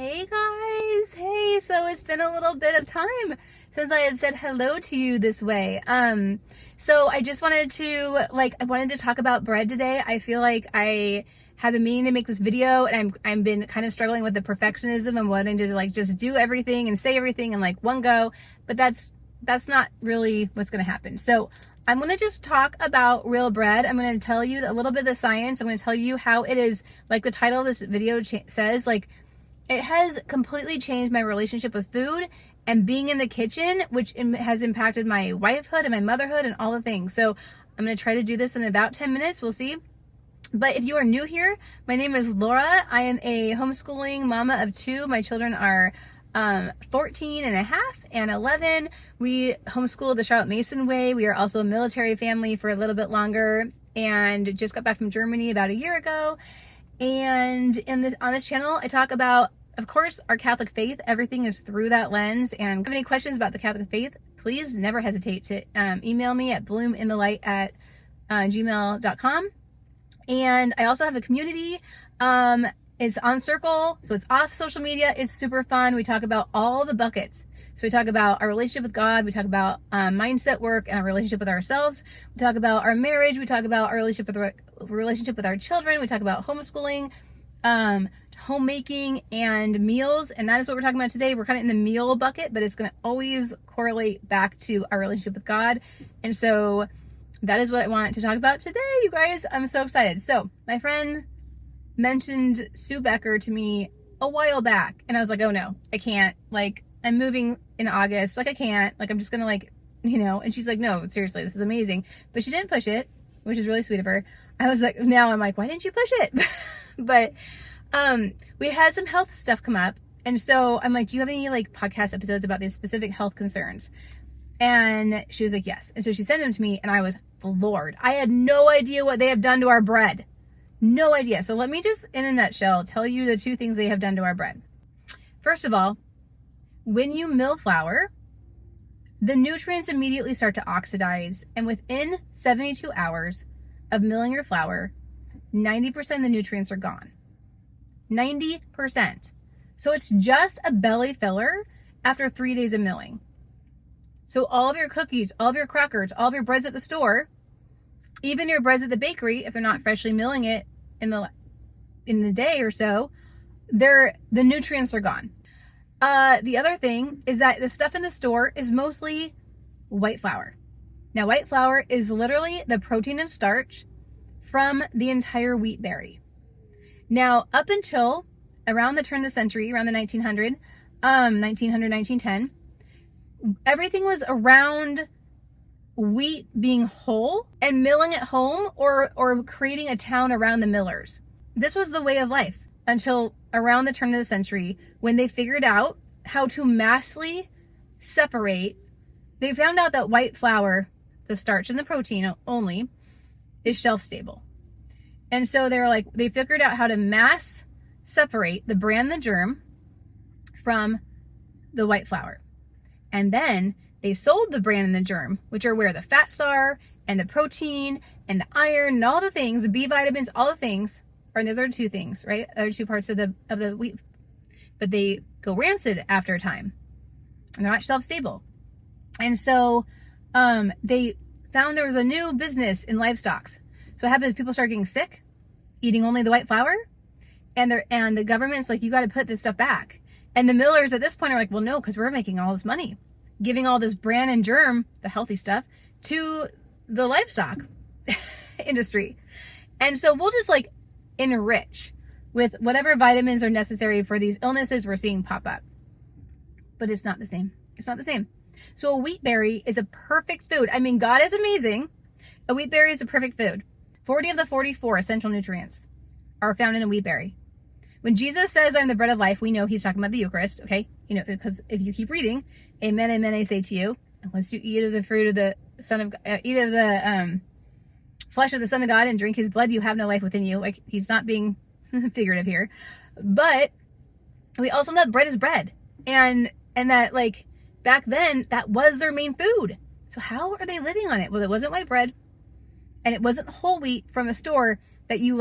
Hey guys, hey, so it's been a little bit of time since I have said hello to you this way. So I just wanted to, I wanted to talk about bread today. I feel like I have been meaning to make this video, and I've been kind of struggling with the perfectionism and wanting to just do everything and say everything in one go, but that's not really what's going to happen. So I'm going to just talk about real bread. I'm going to tell you a little bit of the science. I'm going to tell you how it is, like the title of this video says, it has completely changed my relationship with food and being in the kitchen, which has impacted my wifehood and my motherhood and all the things. So I'm going to try to do this in about 10 minutes. We'll see. But if you are new here, my name is Laura. I am a homeschooling mama of two. My children are 14 and a half and 11. We homeschool the Charlotte Mason way. We are also a military family for a little bit longer and just got back from Germany about a year ago. And on this channel, I talk about, of course, our Catholic faith. Everything is through that lens. And if you have any questions about the Catholic faith, please never hesitate to email me at bloominthelight@gmail.com. And I also have a community. It's on Circle, so it's off social media. It's super fun. We talk about all the buckets. So we talk about our relationship with God. We talk about mindset work and our relationship with ourselves. We talk about our marriage. We talk about our relationship with our children. We talk about homeschooling, homemaking, and meals. And that is what we're talking about today. We're kind of in the meal bucket, but it's going to always correlate back to our relationship with God. And so that is what I want to talk about today, you guys. I'm so excited. So my friend mentioned Sue Becker to me a while back, and I was like, oh no, I can't. I'm moving in August. I can't. I'm just gonna and she's like, no, seriously, this is amazing. But she didn't push it, which is really sweet of her. I'm like, why didn't you push it? But we had some health stuff come up, and so I'm like, do you have any podcast episodes about these specific health concerns? And she was like, yes. And so she sent them to me, and I was floored. I had no idea what they have done to our bread. No idea. So let me just, in a nutshell, tell you the two things they have done to our bread. First of all, when you mill flour, the nutrients immediately start to oxidize, and within 72 hours of milling your flour, 90% of the nutrients are gone. 90%. So it's just a belly filler after 3 days of milling. So all of your cookies, all of your crackers, all of your breads at the store, even your breads at the bakery, if they're not freshly milling it in the day or so, the nutrients are gone. The other thing is that the stuff in the store is mostly white flour. Now, white flour is literally the protein and starch from the entire wheat berry. Now, up until around the turn of the century, around the 1910, everything was around wheat being whole and milling at home or creating a town around the millers. This was the way of life until around the turn of the century, when they figured out how to massively separate. They found out that white flour, the starch and the protein only, is shelf stable. And so they figured out how to mass separate the bran, the germ, from the white flour. And then they sold the bran and the germ, which are where the fats are, and the protein, and the iron, and all the things, the B vitamins, all the things, or the other two things, right? Other two parts of the wheat. But they go rancid after a time, and they're not shelf stable. And so they found there was a new business in livestock. So what happens is people start getting sick, eating only the white flour, and the government's like, you got to put this stuff back. And the millers at this point are like, well, no, because we're making all this money, giving all this bran and germ, the healthy stuff, to the livestock industry. And so we'll just enrich with whatever vitamins are necessary for these illnesses we're seeing pop up. But it's not the same. It's not the same. So a wheat berry is a perfect food. I mean, God is amazing. A wheat berry is a perfect food. 40 of the 44 essential nutrients are found in a wheat berry. When Jesus says, I'm the bread of life, we know he's talking about the Eucharist, okay? Because if you keep reading, amen, amen, I say to you, unless you eat of the fruit of the Son of God, eat of the flesh of the Son of God and drink his blood, you have no life within you. He's not being figurative here. But we also know that bread is bread. And that back then, that was their main food. So how are they living on it? Well, it wasn't white bread, and it wasn't whole wheat from a store that you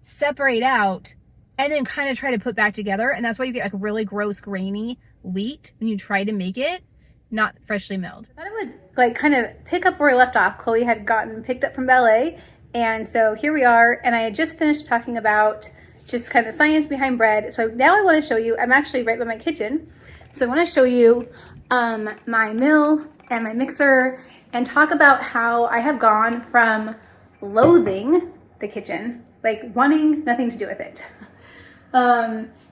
separate out and then kind of try to put back together. And that's why you get like really gross, grainy wheat when you try to make it not freshly milled. I thought I would like kind of pick up where we left off. Chloe had gotten picked up from ballet. And so here we are. And I had just finished talking about just kind of the science behind bread. So now I want to show you, I'm actually right by my kitchen. So I want to show you my mill and my mixer and talk about how I have gone from loathing the kitchen, like wanting nothing to do with it,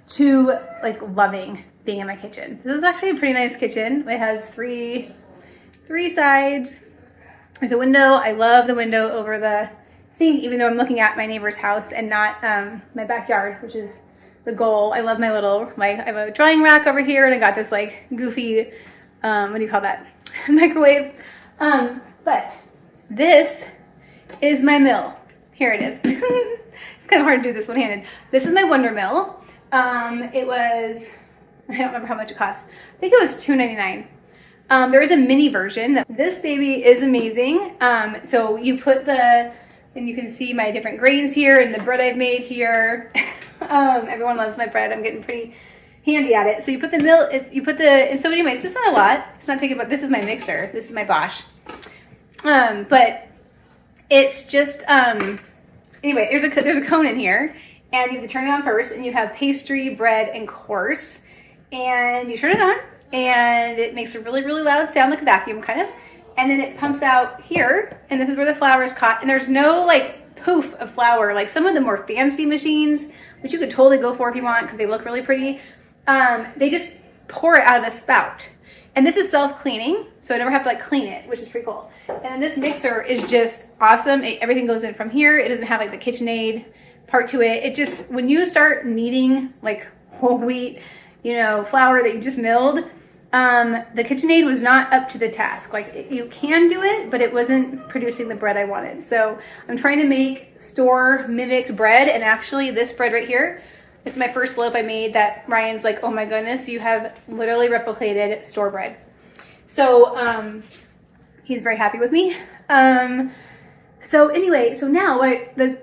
to like loving being in my kitchen. This is actually a pretty nice kitchen. It has three sides. There's a window. I love the window over the sink, even though I'm looking at my neighbor's house and not my backyard, which is the goal. I love my I have a drying rack over here, and I got this like goofy, what do you call that? Microwave. But this is my mill. Here it is. It's kind of hard to do this one-handed. This is my Wonder Mill. It was, I don't remember how much it cost. I think it was $2.99. There is a mini version. This baby is amazing. So you put and you can see my different grains here and the bread I've made here. Everyone loves my bread. I'm getting pretty handy at it. So you put the mill, and so anyways, it's not a lot. It's not taking, but this is my mixer. This is my Bosch. But it's just, anyway, there's a cone in here, and you have to turn it on first, and you have pastry, bread, and coarse, and you turn it on, and it makes a really, really loud sound, like a vacuum kind of, and then it pumps out here, and this is where the flour is caught, and there's no like poof of flour, like some of the more fancy machines, which you could totally go for if you want, because they look really pretty. They just pour it out of the spout. And this is self-cleaning, so I never have to like clean it, which is pretty cool. And then this mixer is just awesome. Everything goes in from here. It doesn't have like the KitchenAid part to it. It just, when you start kneading like whole wheat, flour that you just milled, the KitchenAid was not up to the task. Like you can do it, but it wasn't producing the bread I wanted. So I'm trying to make store mimicked bread, and actually this bread right here, it's my first loaf I made that Ryan's like, oh my goodness, you have literally replicated store bread. So he's very happy with me. So anyway, so now the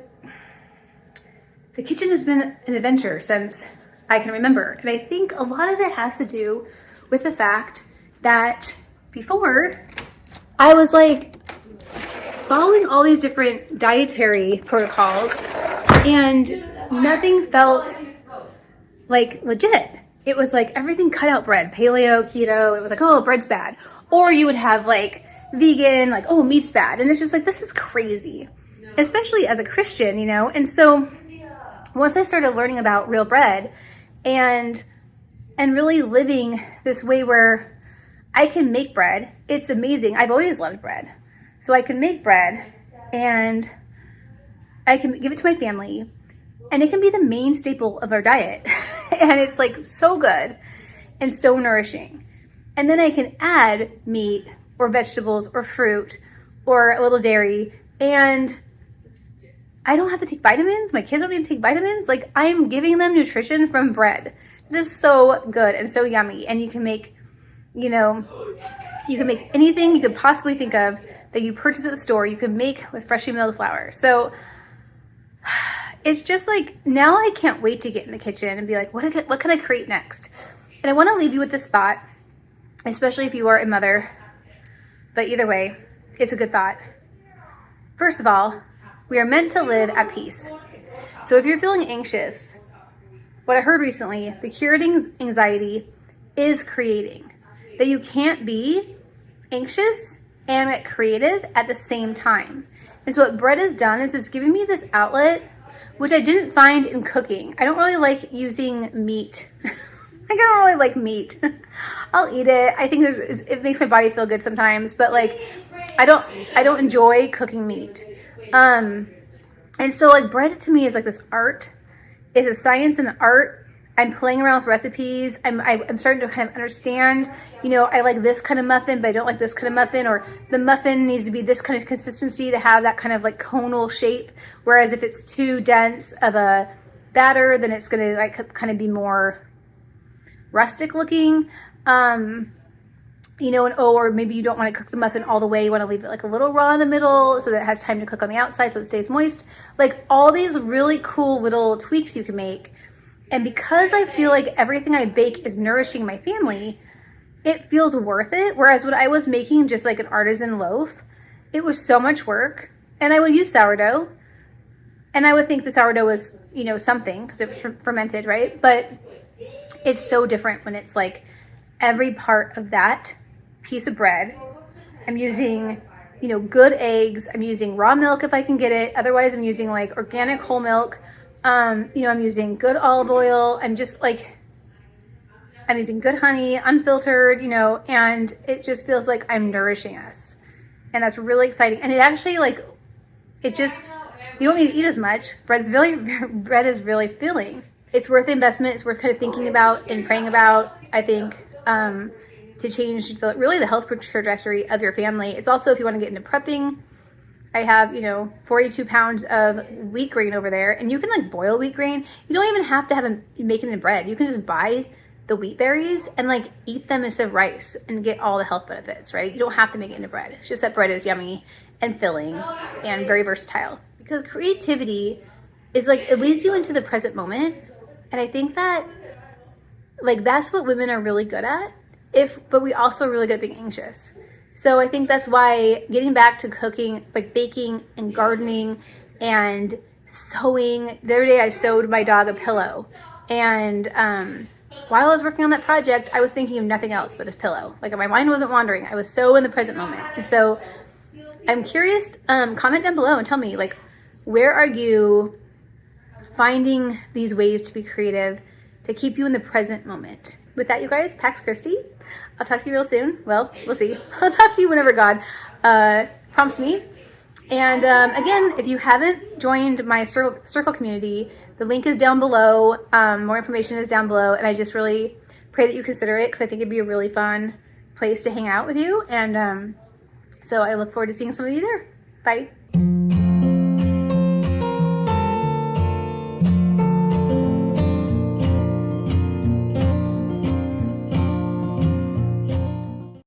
kitchen has been an adventure since I can remember. And I think a lot of it has to do with the fact that before I was like following all these different dietary protocols and nothing felt like legit. It was like everything cut out bread, paleo, keto. It was like, oh, bread's bad. Or you would have like vegan, like, oh, meat's bad. And it's just like, this is crazy, especially as a Christian, And so once I started learning about real bread and really living this way where I can make bread, it's amazing. I've always loved bread. So I can make bread and I can give it to my family, and it can be the main staple of our diet. And it's like so good and so nourishing. And then I can add meat or vegetables or fruit or a little dairy, and I don't have to take vitamins. My kids don't need to take vitamins. Like, I'm giving them nutrition from bread. It is so good and so yummy. And you can make, you can make anything you could possibly think of that you purchase at the store, you can make with freshly milled flour. So it's just like, now I can't wait to get in the kitchen and be like, what can I create next? And I want to leave you with this thought, especially if you are a mother, but either way, it's a good thought. First of all, we are meant to live at peace. So if you're feeling anxious, what I heard recently, the cure to anxiety is creating. That you can't be anxious and creative at the same time. And so what bread has done is it's giving me this outlet, which I didn't find in cooking. I don't really like using meat. I don't really like meat. I'll eat it. I think it makes my body feel good sometimes, but like I don't enjoy cooking meat. And so like bread to me is like this art. It's a science and art. I'm playing around with recipes. I'm starting to kind of understand, I like this kind of muffin, but I don't like this kind of muffin, or the muffin needs to be this kind of consistency to have that kind of like conal shape. Whereas if it's too dense of a batter, then it's going to like kind of be more rustic looking. Or maybe you don't want to cook the muffin all the way. You want to leave it like a little raw in the middle so that it has time to cook on the outside so it stays moist. Like all these really cool little tweaks you can make. And because I feel like everything I bake is nourishing my family, it feels worth it. Whereas when I was making just like an artisan loaf, it was so much work. And I would use sourdough. And I would think the sourdough was, you know, something because it was fermented, right? But it's so different when it's like every part of that piece of bread. I'm using, you know, good eggs. I'm using raw milk if I can get it. Otherwise, I'm using like organic whole milk. You know, I'm using good olive oil. I'm using good honey, unfiltered, you know, and it just feels like I'm nourishing us. And that's really exciting. And it actually like, it just, you don't need to eat as much. Bread is really filling. It's worth the investment. It's worth kind of thinking about and praying about, I think, to change really the health trajectory of your family. It's also if you want to get into prepping. I have, you know, 42 pounds of wheat grain over there, and you can like boil wheat grain. You don't even have to have them make it in bread. You can just buy the wheat berries and like eat them instead of rice and get all the health benefits, right? You don't have to make it into bread. It's just that bread is yummy and filling and very versatile, because creativity is like, it leads you into the present moment. And I think that like that's what women are really good at, but we also are really good at being anxious. So I think that's why getting back to cooking, like baking and gardening and sewing. The other day I sewed my dog a pillow, and while I was working on that project, I was thinking of nothing else but this pillow. Like my mind wasn't wandering. I was so in the present moment. And so I'm curious, comment down below and tell me, like, where are you finding these ways to be creative to keep you in the present moment? With that, you guys, Pax Christi. I'll talk to you real soon. Well, we'll see. I'll talk to you whenever God prompts me. And again, if you haven't joined my circle community, the link is down below. More information is down below. And I just really pray that you consider it, because I think it'd be a really fun place to hang out with you. And so I look forward to seeing some of you there. Bye.